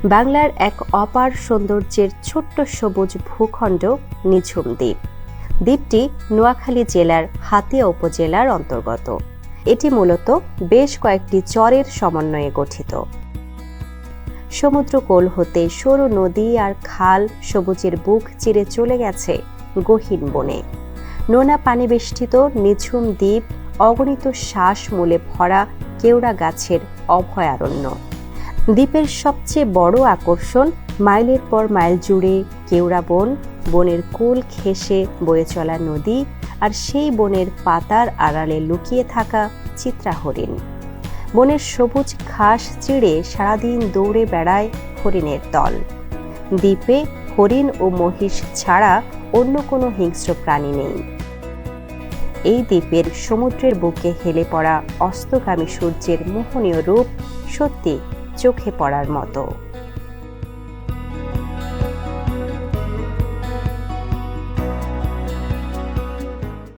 বাংলার এক অপার সৌন্দর্যের ছোট্ট সবুজ ভূখণ্ড নিঝুম দ্বীপ। দ্বীপটি নোয়াখালী জেলার হাতিয়া উপজেলার অন্তর্গত। এটি মূলত বেশ কয়েকটি চরের সমন্বয়ে গঠিত। সমুদ্রকোল হতে সরু নদী আর খাল সবুজের বুক চিরে চলে গেছে গহীন বনে। নোনা পানি বেষ্টিত নিঝুম দ্বীপ অগণিত শ্বাস মূলে ভরা কেওড়া গাছের অভয়ারণ্য। দ্বীপের সবচেয়ে বড় আকর্ষণ মাইলের পর মাইল জুড়ে কেওড়া বন, বনের কুল ঘেঁষে বয়ে চলা নদী আর সেই বনের পাতার আড়ালে লুকিয়ে থাকা চিত্রা হরিণ। বনের সবুজ ঘাস চিড়ে সারাদিন দৌড়ে বেড়ায় হরিণের দল। দ্বীপে হরিণ ও মহিষ ছাড়া অন্য কোনো হিংস্র প্রাণী নেই। এই দ্বীপের সমুদ্রের বুকে হেলে পড়া অস্তগামী সূর্যের মোহনীয় রূপ সত্যি চোখে পড়ার মতো।